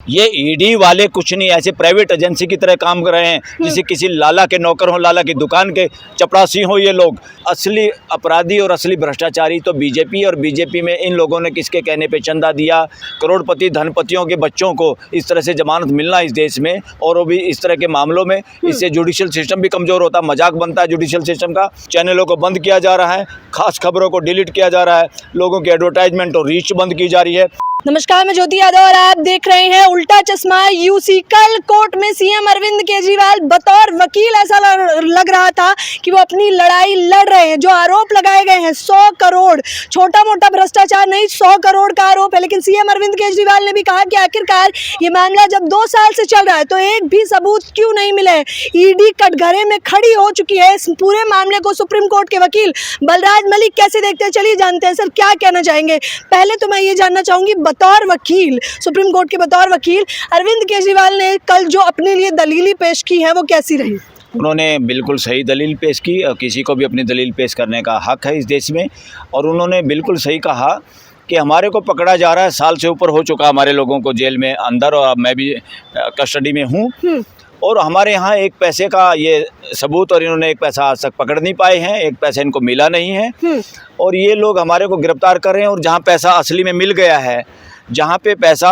ये ईडी वाले कुछ नहीं, ऐसे प्राइवेट एजेंसी की तरह काम कर रहे हैं, जिसे किसी लाला के नौकर हो, लाला की दुकान के चपरासी हो। ये लोग असली अपराधी और असली भ्रष्टाचारी तो बीजेपी, और बीजेपी में इन लोगों ने किसके कहने पे चंदा दिया, करोड़पति धनपतियों के बच्चों को इस तरह से जमानत मिलना इस देश में, और वो भी इस तरह के मामलों में। इससे जुडिशियल सिस्टम भी कमज़ोर होता, मजाक बनता है जुडिशियल सिस्टम का। चैनलों को बंद किया जा रहा है, खास खबरों को डिलीट किया जा रहा है, लोगों की एडवर्टाइजमेंट और रीच बंद की जा रही है। नमस्कार, मैं ज्योति यादव और आप देख रहे हैं उल्टा चश्मा यूसी। कल कोर्ट में सीएम अरविंद केजरीवाल बतौर वकील ऐसा लग रहा था कि वो अपनी लड़ाई लड़ रहे हैं। जो आरोप लगाए गए हैं 100 करोड़, छोटा मोटा भ्रष्टाचार नहीं, 100 करोड़ का आरोप है। लेकिन सीएम अरविंद केजरीवाल ने भी कहा कि आखिरकार ये मामला जब 2 साल से चल रहा है तो एक भी सबूत क्यों नहीं मिले। ईडी कटघरे में खड़ी हो चुकी है। इस पूरे मामले को सुप्रीम कोर्ट के वकील बलराज मलिक कैसे देखते हैं, चलिए जानते हैं। सर, क्या कहना चाहेंगे? पहले तो मैं ये जानना चाहूंगी, बतौर वकील, सुप्रीम कोर्ट के बतौर वकील अरविंद केजरीवाल ने कल जो अपने लिए दलीलें पेश की है वो कैसी रही? उन्होंने बिल्कुल सही दलील पेश की, और किसी को भी अपनी दलील पेश करने का हक है इस देश में। और उन्होंने बिल्कुल सही कहा कि हमारे को पकड़ा जा रहा है, साल से ऊपर हो चुका हमारे लोगों को जेल में अंदर, और मैं भी कस्टडी में हूँ। और हमारे यहाँ एक पैसे का ये सबूत, और इन्होंने एक पैसा आज तक पकड़ नहीं पाए हैं, एक पैसा इनको मिला नहीं है। और ये लोग हमारे को गिरफ्तार कर रहे हैं। और जहाँ पैसा असली में मिल गया है, जहाँ पे पैसा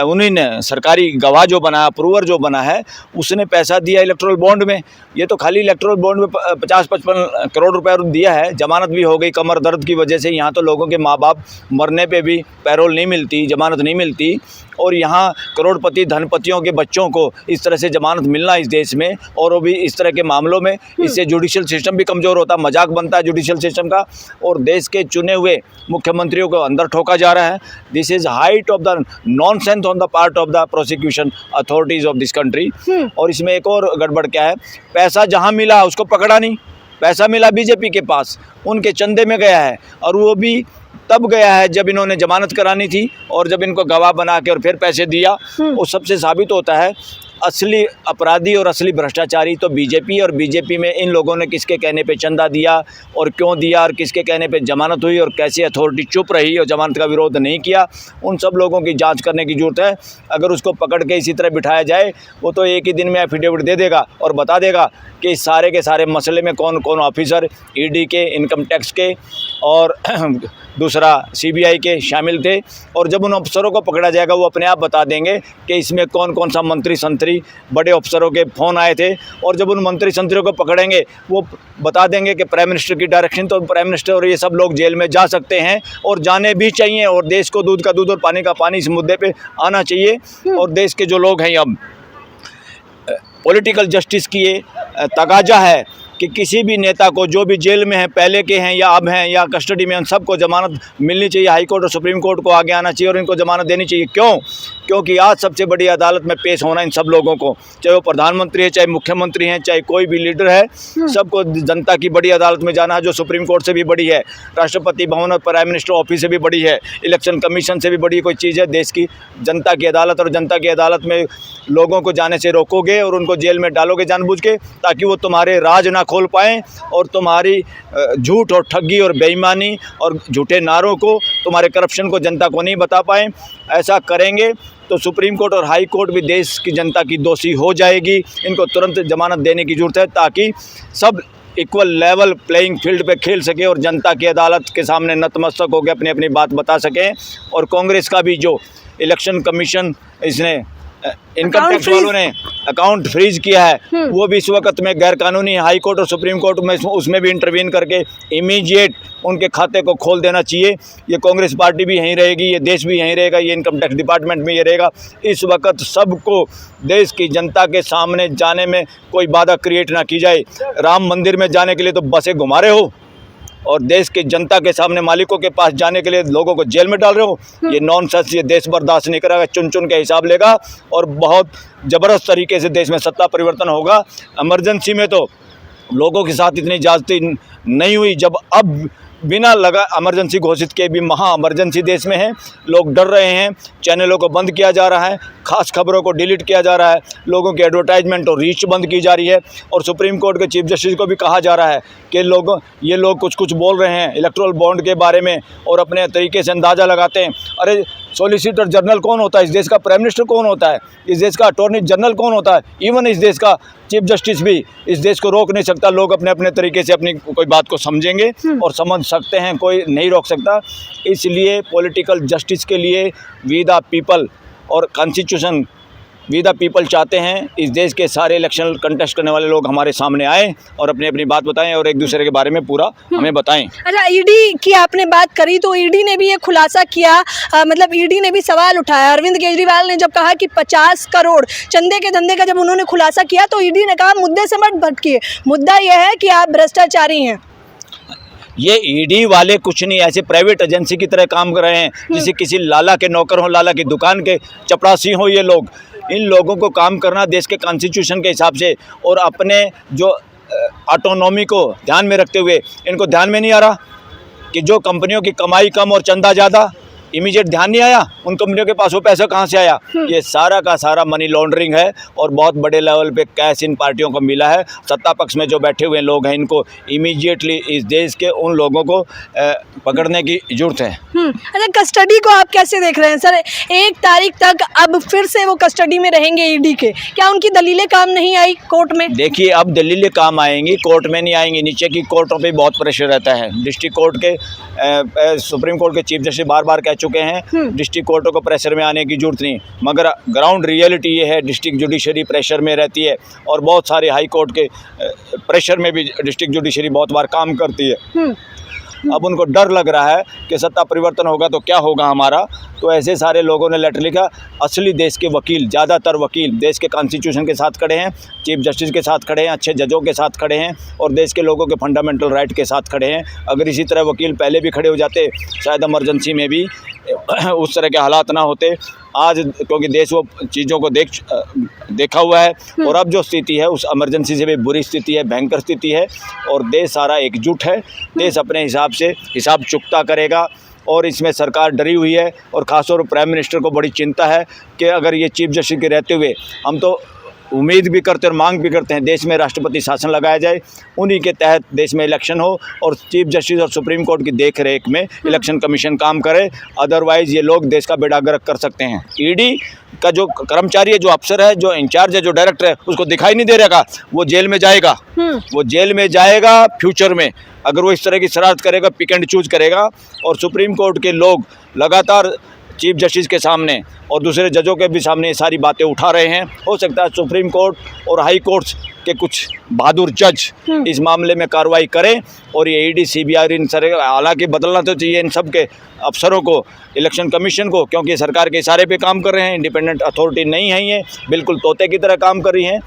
उन्हीं ने, सरकारी गवाह जो बना, अप्रूवर जो बना है, उसने पैसा दिया इलेक्ट्रल बॉन्ड में। ये तो खाली इलेक्ट्रल बॉन्ड में 50-55 करोड़ रुपए दिया है, जमानत भी हो गई कमर दर्द की वजह से। यहाँ तो लोगों के माँ बाप मरने पे भी पैरोल नहीं मिलती, जमानत नहीं मिलती, और यहाँ करोड़पति धनपतियों के बच्चों को इस तरह से जमानत मिलना इस देश में, और वो भी इस तरह के मामलों में। इससे जुडिशियल सिस्टम भी कमज़ोर होता, मजाक बनता है जुडिशियल सिस्टम का, और देश के चुने हुए मुख्यमंत्रियों को अंदर ठोका जा रहा है। This is height of the nonsense on the part of the prosecution authorities of this country. और इसमें एक और गड़बड़ क्या है, पैसा जहाँ मिला उसको पकड़ा नहीं। पैसा मिला बीजेपी के पास, उनके चंदे में गया है, और वो भी तब गया है जब इन्होंने जमानत करानी थी, और जब इनको गवाह बना के और फिर पैसे दिया। वो सबसे साबित होता है असली अपराधी और असली भ्रष्टाचारी तो बीजेपी, और बीजेपी में इन लोगों ने किसके कहने पे चंदा दिया और क्यों दिया, और किसके कहने पे जमानत हुई, और कैसे अथॉरिटी चुप रही और जमानत का विरोध नहीं किया। उन सब लोगों की जांच करने की जरूरत है। अगर उसको पकड़ के इसी तरह बिठाया जाए, वो तो एक ही दिन में एफिडेविट दे देगा और बता देगा कि इस सारे के सारे मसले में कौन कौन ऑफिसर ईडी के, इनकम टैक्स के और दूसरा सीबीआई के शामिल थे। और जब उन अफसरों को पकड़ा जाएगा, वो अपने आप बता देंगे कि इसमें कौन कौन सा मंत्री संतरी, बड़े अफसरों के फ़ोन आए थे। और जब उन मंत्री संतरियों को पकड़ेंगे, वो बता देंगे कि प्राइम मिनिस्टर की डायरेक्शन, तो प्राइम मिनिस्टर और ये सब लोग जेल में जा सकते हैं, और जाने भी चाहिए। और देश को दूध का दूध और पानी का पानी इस मुद्दे पे आना चाहिए। और देश के जो लोग हैं, अब पॉलिटिकल जस्टिस की ये तगाजा है कि किसी भी नेता को, जो भी जेल में हैं, पहले के हैं या अब हैं या कस्टडी में, उन सबको जमानत मिलनी चाहिए। हाई कोर्ट और सुप्रीम कोर्ट को आगे आना चाहिए और इनको जमानत देनी चाहिए। क्यों? क्योंकि आज सबसे बड़ी अदालत में पेश होना इन सब लोगों को, चाहे वो प्रधानमंत्री है, चाहे मुख्यमंत्री हैं, चाहे कोई भी लीडर है, सबको जनता की बड़ी अदालत में जाना है, जो सुप्रीम कोर्ट से भी बड़ी है, राष्ट्रपति भवन और प्राइम मिनिस्टर ऑफिस से भी बड़ी है, इलेक्शन कमीशन से भी बड़ी कोई चीज़ है देश की जनता की अदालत। और जनता की अदालत में लोगों को जाने से रोकोगे और उनको जेल में डालोगे जानबूझ के, ताकि वो तुम्हारे राज ना खोल पाएँ और तुम्हारी झूठ और ठगी और बेईमानी और झूठे नारों को, तुम्हारे करप्शन को जनता को नहीं बता पाएँ। ऐसा करेंगे तो सुप्रीम कोर्ट और हाई कोर्ट भी देश की जनता की दोषी हो जाएगी। इनको तुरंत जमानत देने की ज़रूरत है, ताकि सब इक्वल लेवल प्लेइंग फील्ड पे खेल सके और जनता की अदालत के सामने नतमस्तक होकर अपनी अपनी बात बता सकें। और कांग्रेस का भी जो इलेक्शन कमीशन, इसने इनकम टैक्स वालों ने अकाउंट फ्रीज किया है, वो भी इस वक्त में गैर कानूनी है। हाई कोर्ट और सुप्रीम कोर्ट में उसमें भी इंटरवीन करके इमीडिएट उनके खाते को खोल देना चाहिए। ये कांग्रेस पार्टी भी यहीं रहेगी, ये देश भी यहीं रहेगा, ये इनकम टैक्स डिपार्टमेंट में ये रहेगा। इस वक्त सबको देश की जनता के सामने जाने में कोई बाधा क्रिएट ना की जाए। राम मंदिर में जाने के लिए तो बसें घुमा रहे हो, और देश के जनता के सामने मालिकों के पास जाने के लिए लोगों को जेल में डाल रहे हो। ये नॉनसेंस, ये देश बर्दाश्त नहीं करेगा, चुन चुन के हिसाब लेगा, और बहुत ज़बरदस्त तरीके से देश में सत्ता परिवर्तन होगा। इमरजेंसी में तो लोगों के साथ इतनी ज्यादती नहीं हुई, जब अब बिना लगा इमरजेंसी घोषित किए भी महा इमरजेंसी देश में है। लोग डर रहे हैं, चैनलों को बंद किया जा रहा है, खास खबरों को डिलीट किया जा रहा है, लोगों की एडवर्टाइजमेंट और रीच बंद की जा रही है। और सुप्रीम कोर्ट के चीफ जस्टिस को भी कहा जा रहा है कि ये लोग कुछ बोल रहे हैं इलेक्ट्रल बॉन्ड के बारे में और अपने तरीके से अंदाज़ा लगाते हैं। अरे सॉलिसिटर जनरल कौन होता है, इस देश का प्राइम मिनिस्टर कौन होता है, इस देश का अटॉर्नी जनरल कौन होता है, इवन इस देश का चीफ जस्टिस भी इस देश को रोक नहीं सकता। लोग अपने अपने तरीके से अपनी कोई बात को समझेंगे और समझ सकते हैं, कोई नहीं रोक सकता। इसलिए पॉलिटिकल जस्टिस के लिए वी द पीपल और कॉन्स्टिट्यूशन वी द पीपल चाहते हैं इस देश के सारे इलेक्शन कंटेस्ट करने वाले लोग हमारे सामने आए और अपनी अपनी बात बताएं और एक दूसरे के बारे में पूरा हमें बताएं। अच्छा, ईडी की आपने बात करी तो ईडी ने भी ये खुलासा किया, मतलब ईडी ने भी सवाल उठाया। अरविंद केजरीवाल ने जब कहा कि 50 करोड़ चंदे के धंधे का जब उन्होंने खुलासा किया तो ईडी ने कहा मुद्दे से मत भटकिए, मुद्दा यह है कि आप भ्रष्टाचारी हैं। ये ईडी वाले कुछ नहीं, ऐसे प्राइवेट एजेंसी की तरह काम कर रहे हैं, जैसे किसी लाला के नौकर हो, लाला की दुकान के चपरासी हो। ये लोग, इन लोगों को काम करना देश के कॉन्स्टिट्यूशन के हिसाब से और अपने जो ऑटोनॉमी को ध्यान में रखते हुए। इनको ध्यान में नहीं आ रहा कि जो कंपनियों की कमाई कम और चंदा ज़्यादा, इमीडिएट ध्यान नहीं आया उन कंपनियों के पास वो पैसा कहाँ से आया। ये सारा का सारा मनी लॉन्ड्रिंग है और बहुत बड़े लेवल पे कैश इन पार्टियों को मिला है। सत्ता पक्ष में जो बैठे हुए लोग हैं, इनको इमीडिएटली इस देश के उन लोगों को पकड़ने की जरूरत है। अच्छा, कस्टडी को आप कैसे देख रहे हैं सर? 1 तारीख तक अब फिर से वो कस्टडी में रहेंगे ईडी के, क्या उनकी दलीलें काम नहीं आई कोर्ट में? देखिए, अब दलीलें काम आएंगी, कोर्ट में नहीं आएंगी। नीचे की कोर्टों पे बहुत प्रेशर रहता है। डिस्ट्रिक्ट कोर्ट के सुप्रीम कोर्ट के चीफ जस्टिस बार बार कह चुके हैं डिस्ट्रिक्ट कोर्टों को प्रेशर में आने की जरूरत नहीं, मगर ग्राउंड रियलिटी ये है डिस्ट्रिक्ट जुडिशरी प्रेशर में रहती है और बहुत सारे हाई कोर्ट के प्रेशर में भी डिस्ट्रिक्ट जुडिशरी बहुत बार काम करती है। अब उनको डर लग रहा है कि सत्ता परिवर्तन होगा तो क्या होगा हमारा। तो ऐसे सारे लोगों ने लेटर लिखा। असली देश के वकील, ज़्यादातर वकील देश के कॉन्स्टिट्यूशन के साथ खड़े हैं, चीफ जस्टिस के साथ खड़े हैं, अच्छे जजों के साथ खड़े हैं और देश के लोगों के फंडामेंटल राइट के साथ खड़े हैं। अगर इसी तरह वकील पहले भी खड़े हो जाते, शायद इमरजेंसी में भी उस तरह के हालात ना होते आज, क्योंकि देश वो चीज़ों को देखा हुआ है और अब जो स्थिति है उस इमरजेंसी से भी बुरी स्थिति है, भयंकर स्थिति है और देश सारा एकजुट है। देश अपने हिसाब से हिसाब चुकता करेगा और इसमें सरकार डरी हुई है और ख़ासतौर पर प्राइम मिनिस्टर को बड़ी चिंता है कि अगर ये चीफ जस्टिस के रहते हुए, हम तो उम्मीद भी करते और मांग भी करते हैं देश में राष्ट्रपति शासन लगाया जाए, उन्हीं के तहत देश में इलेक्शन हो और चीफ जस्टिस और सुप्रीम कोर्ट की देख रेख में इलेक्शन कमीशन काम करे। अदरवाइज़ ये लोग देश का बेड़ा गर्क कर सकते हैं। ईडी का जो कर्मचारी है, जो अफसर है, जो इंचार्ज है, जो डायरेक्टर है, उसको दिखाई नहीं दे रहेगा, वो जेल में जाएगा। वो जेल में जाएगा फ्यूचर में अगर वो इस तरह की शरारत करेगा, पिक एंड चूज करेगा। और सुप्रीम कोर्ट के लोग लगातार चीफ जस्टिस के सामने और दूसरे जजों के भी सामने ये सारी बातें उठा रहे हैं। हो सकता है सुप्रीम कोर्ट और हाई कोर्ट्स के कुछ बहादुर जज इस मामले में कार्रवाई करें और ये ईडी, सीबीआई, इन सारे, हालांकि बदलना तो चाहिए इन सब के अफसरों को, इलेक्शन कमीशन को, क्योंकि सरकार के इशारे पे काम कर रहे हैं। इंडिपेंडेंट अथॉरिटी नहीं है, ये बिल्कुल तोते की तरह काम कर रही हैं।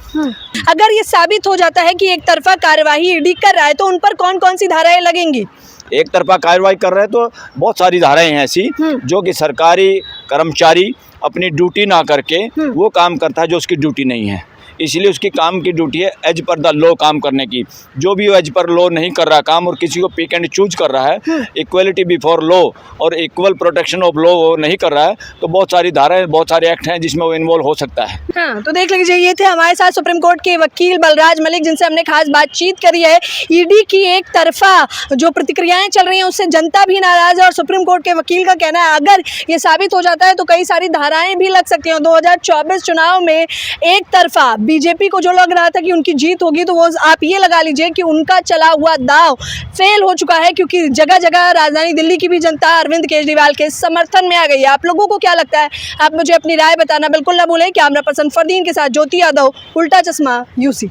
अगर ये साबित हो जाता है कि एक तरफा कार्यवाही ईडी कर रहा है तो उन पर कौन कौन सी धाराएं लगेंगी? एक तरफा कार्रवाई कर रहे हैं तो बहुत सारी धाराएं हैं ऐसी जो कि सरकारी कर्मचारी अपनी ड्यूटी ना करके वो काम करता है जो उसकी ड्यूटी नहीं है। इसलिए उसकी काम की ड्यूटी है एज पर द लॉ काम करने की। जो भी वो एज पर लॉ नहीं कर रहा काम और किसी को पिक एंड चूज कर रहा है, इक्वलिटी बिफोर लॉ और इक्वल प्रोटेक्शन ऑफ लॉ वो नहीं कर रहा है, तो बहुत सारी धाराएं, बहुत सारे एक्ट हैं जिसमें वो इन्वॉल्व हो सकता है। हाँ, तो देख लीजिए, ये थे हमारे साथ सुप्रीम कोर्ट के वकील बलराज मलिक, जिनसे हमने खास बातचीत करी है। ईडी की एक तरफा जो प्रतिक्रियाएं चल रही हैं उससे जनता भी नाराज है और सुप्रीम कोर्ट के वकील का कहना है अगर ये साबित हो जाता है तो कई सारी धाराएं भी लग सकती हैं। 2024 चुनाव में एक तरफा बीजेपी को जो लग रहा था कि उनकी जीत होगी, तो वो आप ये लगा लीजिए कि उनका चला हुआ दाव फेल हो चुका है, क्योंकि जगह जगह राजधानी दिल्ली की भी जनता अरविंद केजरीवाल के समर्थन में आ गई है। आप लोगों को क्या लगता है? आप मुझे अपनी राय बताना बिल्कुल ना भूलें। कैमरा पर्सन फरदीन के साथ ज्योति यादव, उल्टा चश्मा, यूसी।